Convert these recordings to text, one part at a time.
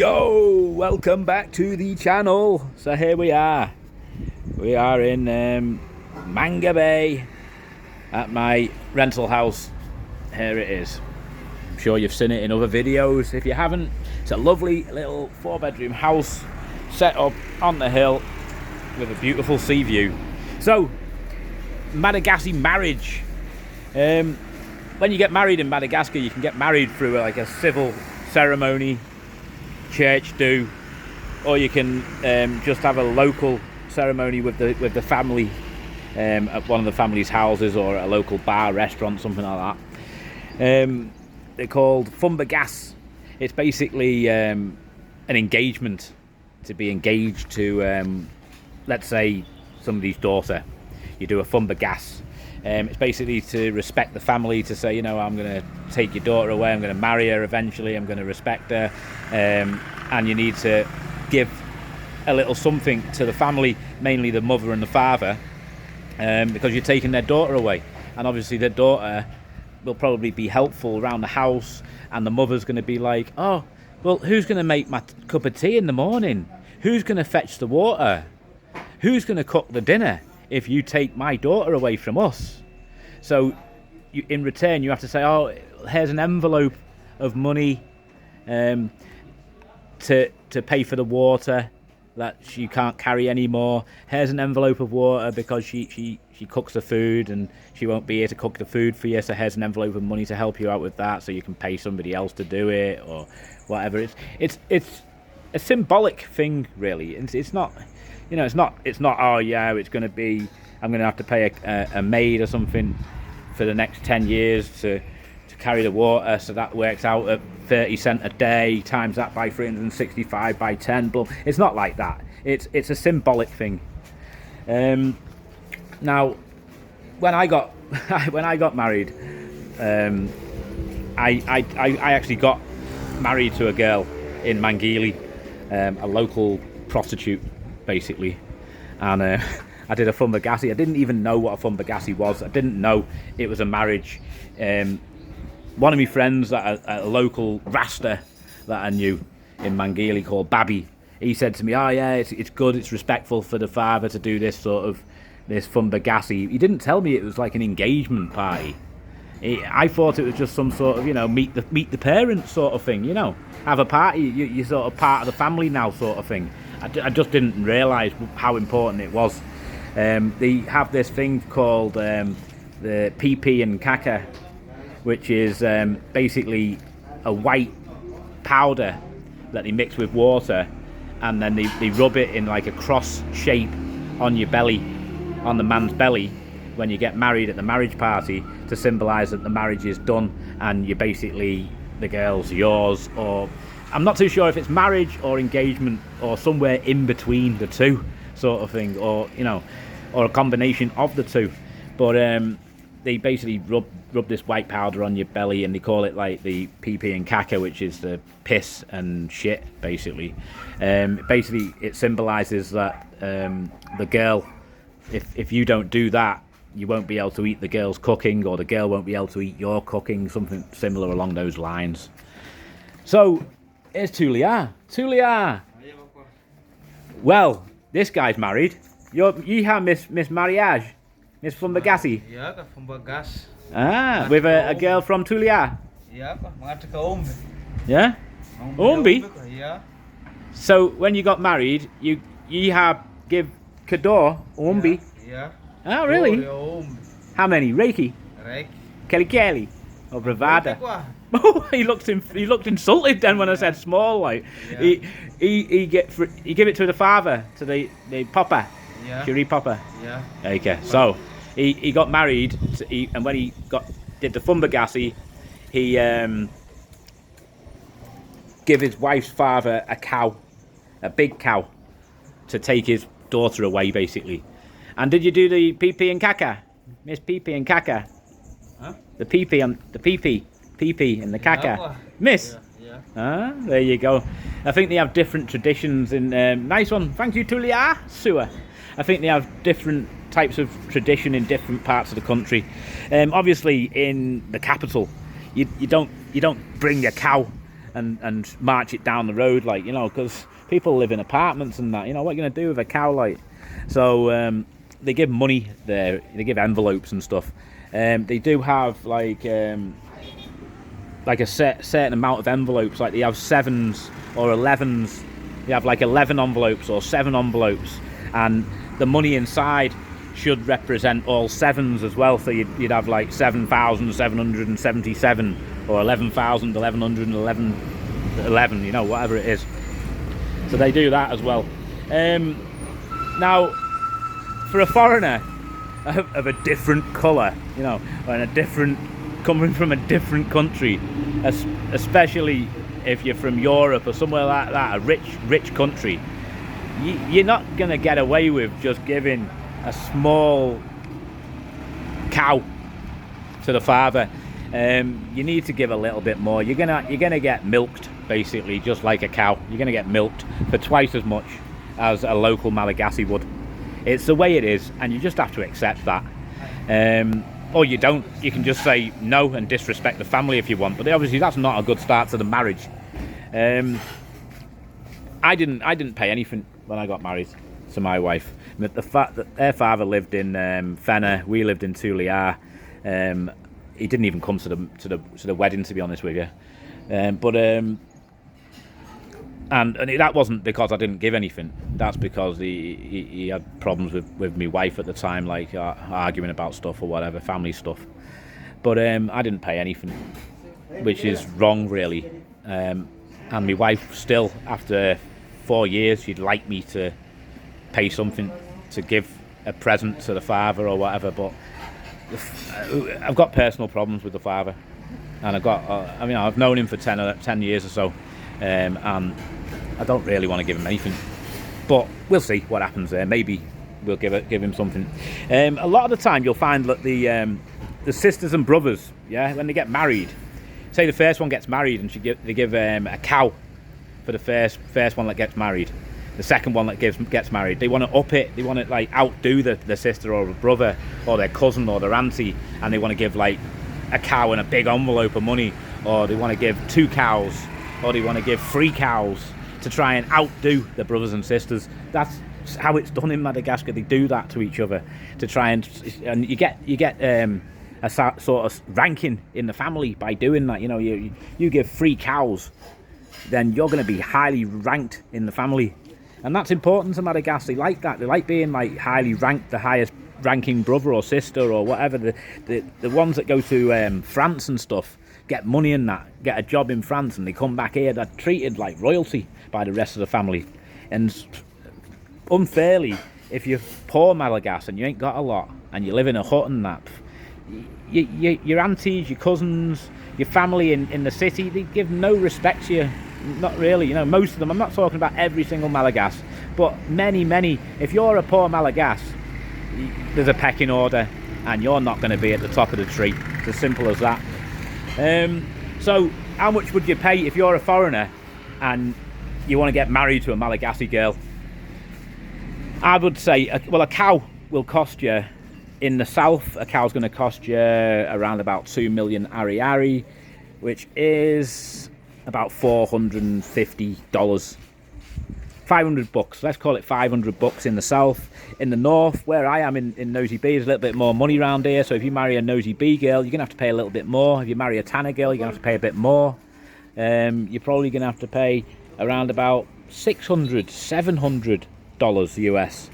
Yo, welcome back to the channel. So here we are in Manga Bay at my rental house. Here it is. I'm sure you've seen it in other videos. If you haven't, it's a lovely little 4-bedroom house set up on the hill with a beautiful sea view. So Madagascar marriage, when you get married in Madagascar, you can get married through like a civil ceremony, church do, or you can just have a local ceremony with the family at one of the family's houses, or at a local bar, restaurant, something like that. They're called fumbagas. It's basically an engagement, to be engaged to let's say somebody's daughter. You do a fumbagas. It's basically to respect the family, to say, you know, I'm going to take your daughter away, I'm going to marry her eventually, I'm going to respect her, and you need to give a little something to the family, mainly the mother and the father, because you're taking their daughter away. And obviously their daughter will probably be helpful around the house, and the mother's going to be like, oh, well, who's going to make my cup of tea in the morning? Who's going to fetch the water? Who's going to cook the dinner if you take my daughter away from us? So in return you have to say, oh, here's an envelope of money to pay for the water that she can't carry anymore. Here's an envelope of water because she cooks the food and she won't be here to cook the food for you, so here's an envelope of money to help you out with that, so you can pay somebody else to do it, or whatever. It's a symbolic thing, really. It's not, you know, it's not, oh yeah, it's going to be, I'm going to have to pay a maid or something for the next 10 years to carry the water, so that works out at 30 cents a day, times that by 365 by 10. But it's not like that. It's a symbolic thing. Now, when I got married, I actually got married to a girl in Mangili, a local prostitute, basically, and I did a fumbagassi. I didn't even know what a fumbagassi was. I didn't know it was a marriage. One of my friends, at a local rasta that I knew in Mangili called Babby, he said to me, oh yeah, it's good, it's respectful for the father to do this fumbagassi. He didn't tell me it was like an engagement party. I thought it was just some sort of, you know, meet the parents sort of thing, you know, have a party, you're sort of part of the family now sort of thing. I just didn't realise how important it was. They have this thing called the PP and caca, which is basically a white powder that they mix with water, and then they rub it in like a cross shape on your belly, on the man's belly, when you get married at the marriage party, to symbolise that the marriage is done and you're basically, the girl's yours. Or I'm not too sure if it's marriage or engagement or somewhere in between the two sort of thing, or, you know, or a combination of the two. But they basically rub this white powder on your belly, and they call it like the PP and caca, which is the piss and shit, basically. Basically, it symbolises that the girl, if you don't do that, you won't be able to eat the girl's cooking, or the girl won't be able to eat your cooking, something similar along those lines. So, here's Tulia. Tulia! Well, this guy's married. You have Miss Mariage, Miss Fumbagassi. Yeah, Fumbagas. Ah, with a girl from Tulia. Yeah, mga Ombi. Yeah? Ombi? Yeah. So when you got married, you have give Kador Ombi. Yeah. Oh, really? How many? Reiki? Kelly? Or Bravada? Oh, he looked insulted then when I said small. Like, yeah. he give it to the father, to the papa. Yeah. Shuri papa. Yeah. Okay. So he got married, and when he did the fumbagassi, he give his wife's father a cow, a big cow, to take his daughter away, basically. And did you do the PP and caca, Miss PP and caca? Huh? The PP and the PP and the caca, Yeah. Miss. Yeah. Ah, there you go. I think they have different traditions in. Nice one, thank you, Tulia. Sewer. I think they have different types of tradition in different parts of the country. Obviously, in the capital, you don't bring a cow and march it down the road, like, you know, because people live in apartments and that, you know, what are you going to do with a cow, like? So they give money there, they give envelopes and stuff. They do have like a certain amount of envelopes, like they have 7s or 11s. You have like 11 envelopes or 7 envelopes, and the money inside should represent all 7s as well. So you'd have like 7,777 or 11,1111, you know, whatever it is. So they do that as well. Now, for a foreigner of a different colour, you know, and coming from a different country, especially if you're from Europe or somewhere like that, a rich country, you're not going to get away with just giving a small cow to the father. You need to give a little bit more. You're gonna get milked, basically, just like a cow. You're gonna get milked for twice as much as a local Malagasy would. It's the way it is, and you just have to accept that. Or you don't. You can just say no and disrespect the family if you want. But obviously, that's not a good start to the marriage. I didn't pay anything when I got married to my wife. The fact that their father lived in Fenner, we lived in Tulia. He didn't even come to the wedding, to be honest with you. And that wasn't because I didn't give anything. That's because he had problems with my wife at the time, like arguing about stuff or whatever, family stuff. But I didn't pay anything, which is wrong, really. And my wife still, after 4 years, she'd like me to pay something to give a present to the father or whatever. But I've got personal problems with the father, and I've known him for 10 years or so, and I don't really want to give him anything, but we'll see what happens there. Maybe we'll give him something. A lot of the time you'll find that the sisters and brothers, yeah, when they get married, say the first one gets married and they give a cow for the first one that gets married. The second one that gets married, they want to up it. They want to like outdo the sister or the brother or their cousin or their auntie, and they want to give like a cow and a big envelope of money, or they want to give 2 cows, or they want to give 3 cows to try and outdo their brothers and sisters. That's how it's done in Madagascar. They do that to each other to try and you get a sort of ranking in the family by doing that. You know, you give 3 cows, then you're going to be highly ranked in the family. And that's important to Madagascar. They like that. They like being like highly ranked, the highest ranking brother or sister or whatever. The ones that go to France and stuff get money in that, get a job in France, and they come back here, they're treated like royalty by the rest of the family. And unfairly, if you're poor Malagasy and you ain't got a lot and you live in a hut and that, your aunties, your cousins, your family in the city, they give no respect to you. Not really, you know, most of them. I'm not talking about every single Malagasy, but many. If you're a poor Malagasy, there's a pecking order and you're not going to be at the top of the tree. It's as simple as that. So how much would you pay if you're a foreigner and you want to get married to a Malagasy girl? I would say, a cow will cost you, in the south, a cow's going to cost you around about 2 million ari, which is about $450. 500 bucks, let's call it 500 bucks in the south. In the north, where I am in Nosy B, there's a little bit more money around here. So if you marry a Nosy B girl, you're going to have to pay a little bit more. If you marry a Tanner girl, you're going to have to pay a bit more. You're probably going to have to pay around about $600, $700 US.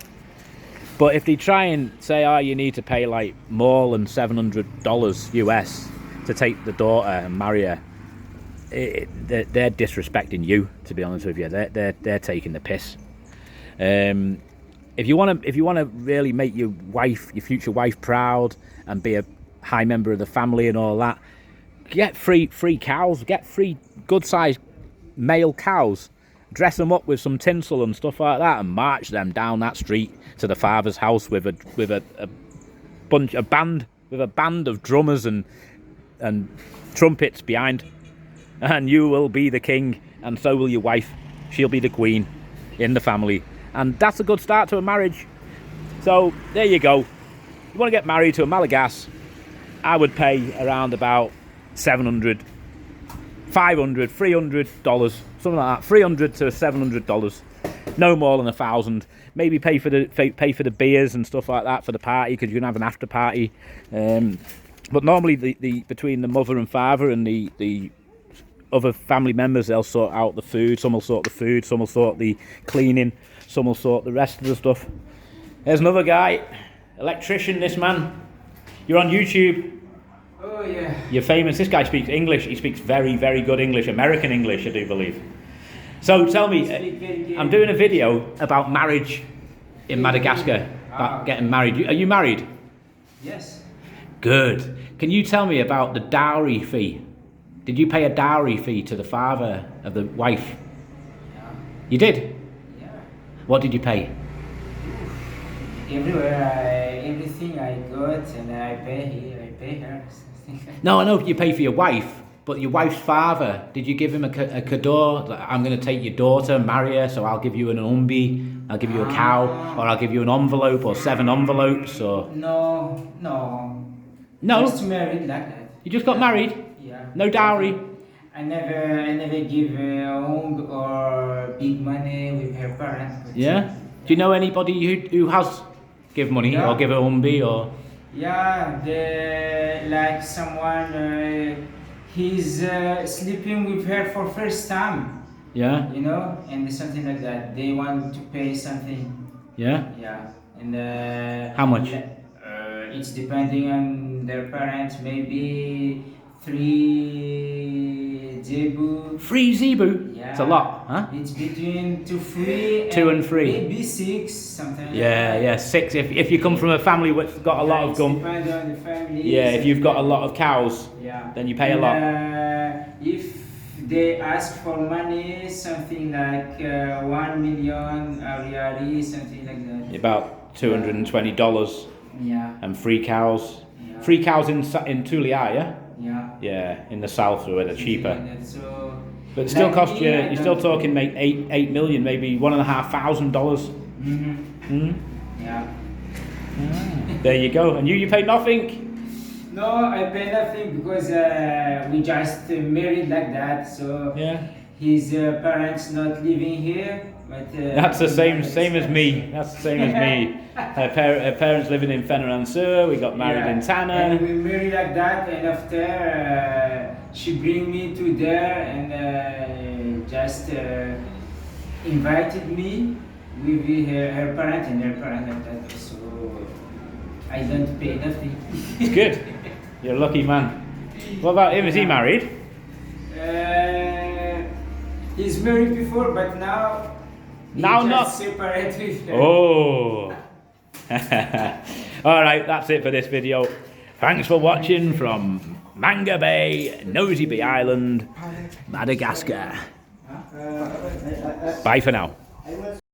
But if they try and say, oh, you need to pay like more than $700 US to take the daughter and marry her, they're disrespecting you, to be honest with you. They're taking the piss. If you want to really make your future wife proud and be a high member of the family and all that, get free cows, get 3 good-sized male cows, dress them up with some tinsel and stuff like that, and march them down that street to the father's house with a band of drummers and trumpets behind. And you will be the king, and so will your wife. She'll be the queen in the family. And that's a good start to a marriage. So, there you go. You want to get married to a Malagasy, I would pay around about $700 $500, $300, something like that. $300 to $700. No more than $1,000. Maybe pay for the beers and stuff like that for the party, because you're gonna have an after party. But normally the between the mother and father and the other family members, they'll sort out the food. Some will sort the food, some will sort the cleaning, some will sort the rest of the stuff. There's another guy, electrician. This man, you're on YouTube. Oh yeah. You're famous. This guy speaks English. He speaks very, very good English, American English, I do believe. So tell me, I'm doing a video about marriage in Madagascar, about getting married. Are you married? Yes. Good. Can you tell me about the dowry fee? Did you pay a dowry fee to the father of the wife? Yeah. You did? Yeah. What did you pay? Everywhere, everything I got, and I pay her. No, I know you pay for your wife, but your wife's father, did you give him a cadeau? Like, I'm going to take your daughter, marry her, so I'll give you an umbi, I'll give you a cow, or I'll give you an envelope, or 7 envelopes, or... No. No? Just married like that. You just got married? Yeah. No dowry? I never give home or big money with her parents. Yeah? Do you know anybody who has give money, Yeah. or give a umbi, or... Yeah, like someone, he's sleeping with her for first time. Yeah? You know, and something like that. They want to pay something. Yeah? Yeah, and How much? It's depending on their parents. Maybe 3 zebu. 3 zebu? Yeah, It's a lot, huh? It's between 2 and 3. Maybe 6, something. Yeah, 6. If you come from a family which got a lot of gum. Depends on the family. Yeah, if you've got a lot of cows, yeah, then you pay a lot. If they ask for money, something like 1 million ariari, something like that. About $220. Yeah. And 3 cows. Yeah. 3 cows in Tulia, yeah? Yeah. Yeah, in the south where they're cheaper. So, But it still like cost me, you, I you're still don't- talking mate, 8 million, maybe $1,500. Yeah. There you go. And you paid nothing? No, I pay nothing because we just married like that. So Yeah. his parents not living here, but That's the same as me. That's the same as me. Her parents living in Fener. We got married in And Tanner. we married like that, and after she bring me to there and just invited me with her parents and her parents like that. So I don't pay nothing. It's good. You're a lucky man. What about him? Is he married? He's married before, but now Now he not. just separate with her. Oh. All right, that's it for this video. Thanks for watching from Manga Bay, Nosy Bay Island, Madagascar. Bye for now.